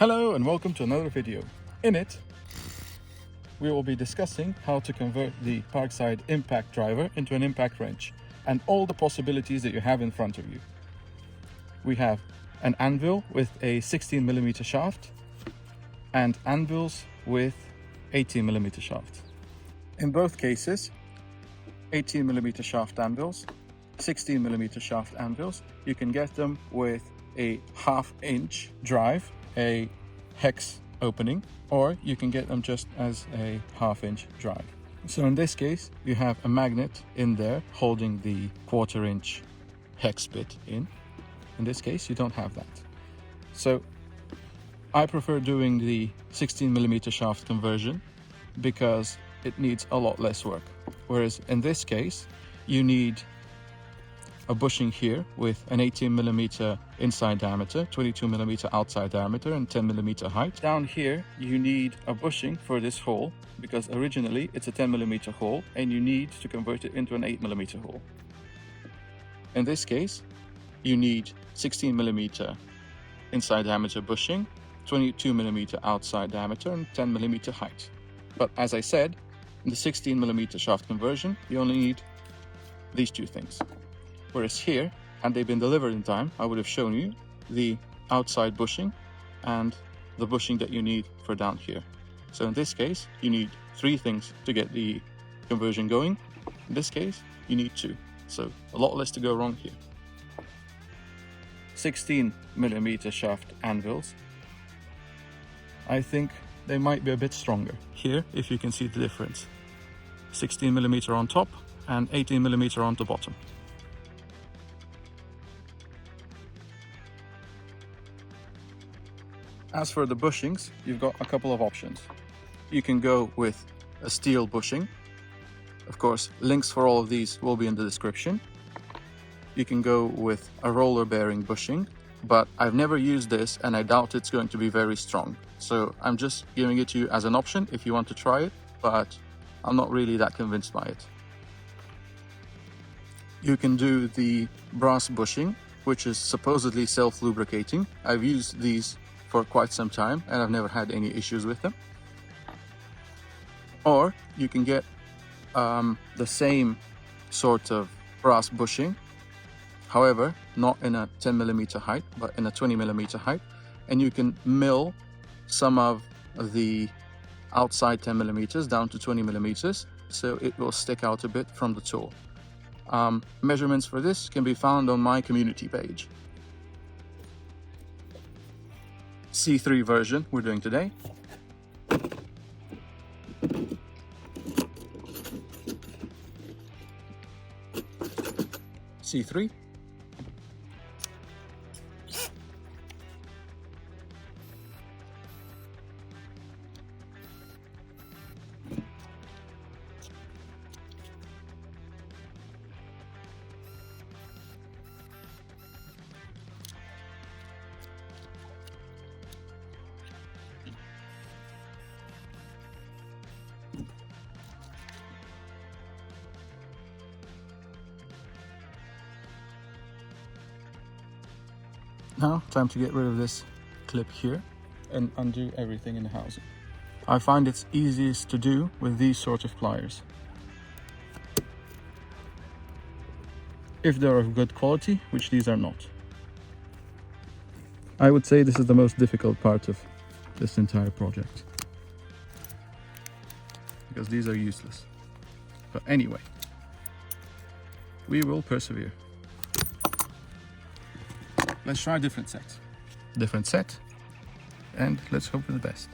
Hello and welcome to another video. In it, we will be discussing how to convert the Parkside impact driver into an impact wrench and all the possibilities that you have in front of you. We have an anvil with a 16mm shaft and anvils with 18mm shaft. In both cases, 18mm shaft anvils, 16mm shaft anvils, you can get them with a 1/2 inch drive, a hex opening, or you can get them just as a 1/2 inch drive. So in this case, you have a magnet in there holding the 1/4 inch hex bit in. In this case, you don't have that. So I prefer doing the 16mm shaft conversion because it needs a lot less work. Whereas in this case, you need a bushing here with an 18mm inside diameter, 22mm outside diameter, and 10mm height. Down here, you need a bushing for this hole because originally it's a 10mm hole and you need to convert it into an 8mm hole. In this case, you need 16mm inside diameter bushing, 22mm outside diameter, and 10mm height. But as I said, in the 16mm shaft conversion, you only need these two things. Whereas here, had they been delivered in time, I would have shown you the outside bushing and the bushing that you need for down here. So in this case, you need 3 things to get the conversion going. In this case, you need 2. So a lot less to go wrong here. 16mm shaft anvils, I think they might be a bit stronger. Here, if you can see the difference, 16mm on top and 18mm on the bottom. As for the bushings, you've got a couple of options. You can go with a steel bushing. Of course, links for all of these will be in the description. You can go with a roller bearing bushing, but I've never used this and I doubt it's going to be very strong. So I'm just giving it to you as an option if you want to try it, but I'm not really that convinced by it. You can do the brass bushing, which is supposedly self-lubricating. I've used these for quite some time and I've never had any issues with them. Or you can get the same sort of brass bushing, however not in a 10mm height but in a 20mm height, and you can mill some of the outside 10mm down to 20mm so it will stick out a bit from the tool. Measurements for this can be found on my community page. C3 version we're doing today. C3. Now, time to get rid of this clip here and undo everything in the housing. I find it's easiest to do with these sort of pliers. If they're of good quality, which these are not. I would say this is the most difficult part of this entire project, because these are useless. But anyway, we will persevere. Let's try a different set, and let's hope for the best.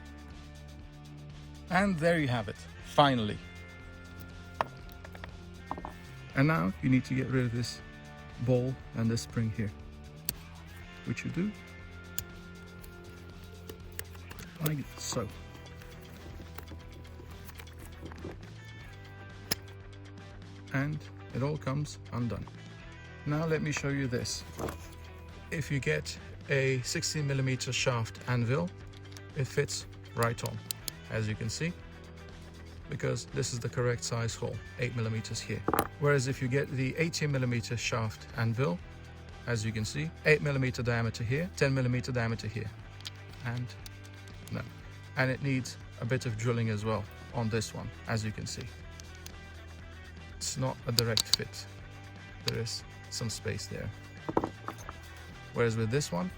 And there you have it, finally. And now you need to get rid of this ball and this spring here, which you do like so. And it all comes undone. Now let me show you this. If you get a 16mm shaft anvil, it fits right on, as you can see, because this is the correct size hole, 8mm here. Whereas if you get the 18mm shaft anvil, as you can see, 8mm diameter here, 10mm diameter here, and No. And it needs a bit of drilling as well on this one, as you can see. It's not a direct fit. There is some space there. Whereas with this one,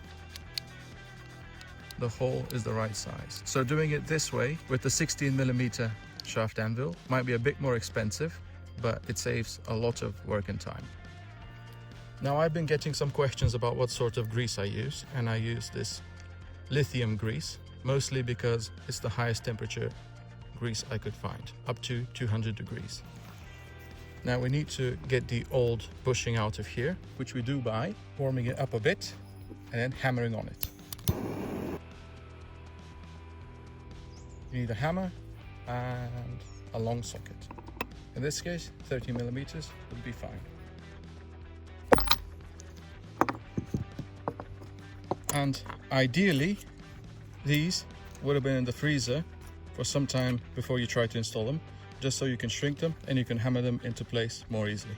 the hole is the right size. So doing it this way with the 16mm shaft anvil might be a bit more expensive, but it saves a lot of work and time. Now, I've been getting some questions about what sort of grease I use, and I use this lithium grease, mostly because it's the highest temperature grease I could find, up to 200 degrees. Now we need to get the old bushing out of here, which we do by warming it up a bit and then hammering on it. You need a hammer and a long socket. In this case, 30mm would be fine. And ideally, these would have been in the freezer for some time before you try to install them, just so you can shrink them and you can hammer them into place more easily.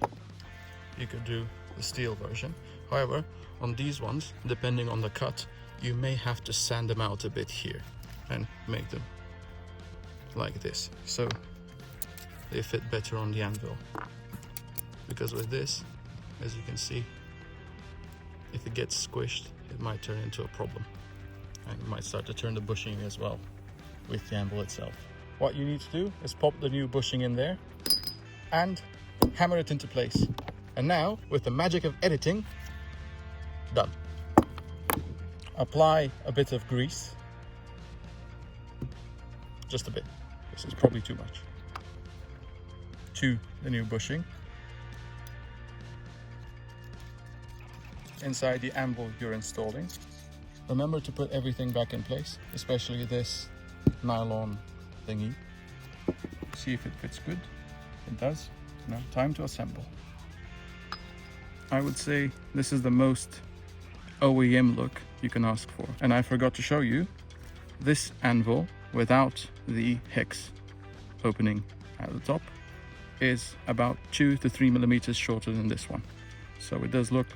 You could do the steel version. However, on these ones, depending on the cut, you may have to sand them out a bit here and make them like this, so they fit better on the anvil. Because with this, as you can see, if it gets squished, it might turn into a problem, and it might start to turn the bushing as well with the anvil itself. What you need to do is pop the new bushing in there and hammer it into place. And now, with the magic of editing, done. Apply a bit of grease, just a bit. This is probably too much, to the new bushing. Inside the anvil you're installing. Remember to put everything back in place, especially this nylon thingy. See if it fits good. It does. Now, time to assemble. I would say this is the most OEM look you can ask for. And I forgot to show you, this anvil without the hex opening at the top is about 2 to 3mm shorter than this one. So it does look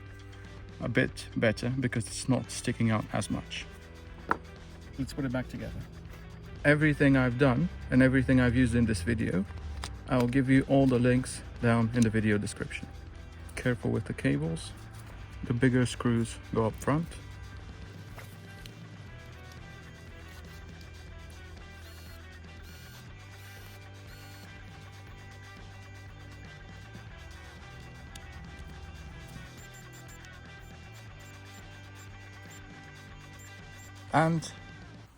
a bit better because it's not sticking out as much. Let's put it back together. Everything I've done and everything I've used in this video, I'll give you all the links down in the video description. Careful with the cables. The bigger screws go up front. And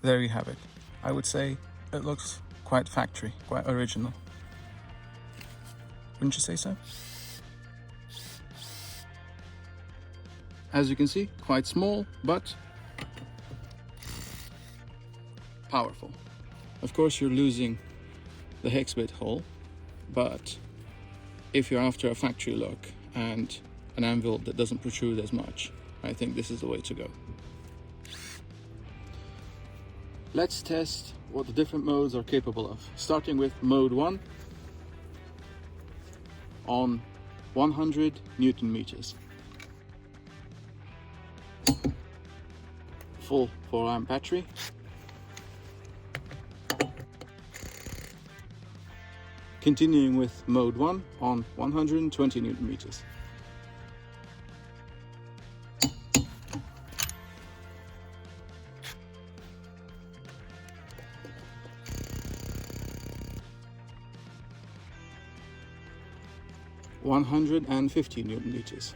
there you have it. I would say it looks quite factory, quite original. Wouldn't you say so? As you can see, quite small, but powerful. Of course, you're losing the hex bit hole, but if you're after a factory look and an anvil that doesn't protrude as much, I think this is the way to go. Let's test what the different modes are capable of, starting with mode 1 on 100 Newton meters. Full 4-amp battery. Continuing with mode 1 on 120 Newton meters. (150 Newton meters).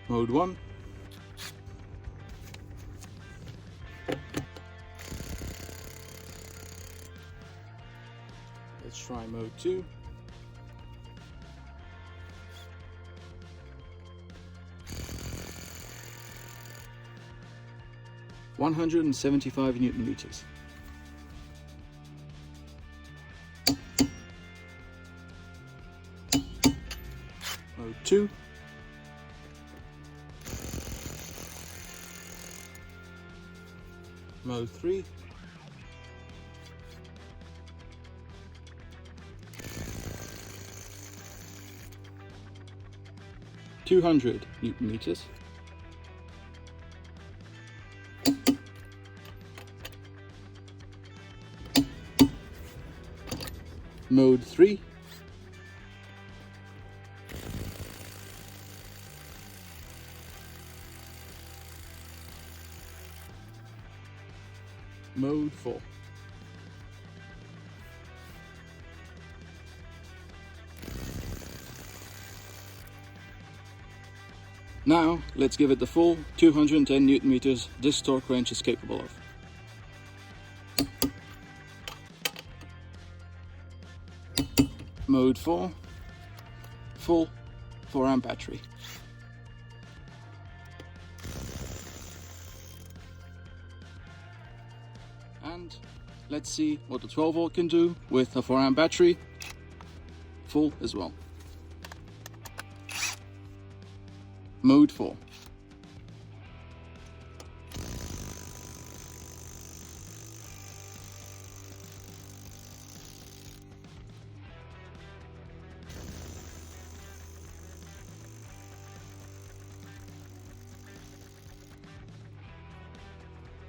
Mode 1. Let's try mode 2. (175 Newton meters). Mode 2. Mode 3. 200 Newton meters. Mode 3. Mode 4. Now, let's give it the full 210 Newton meters this torque wrench is capable of. Mode 4, full 4-amp battery. And let's see what the 12 volt can do with a 4-amp battery, full as well. Mode 4.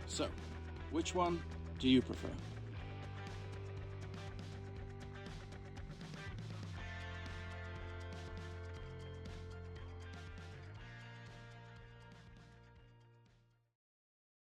So, which one do you prefer?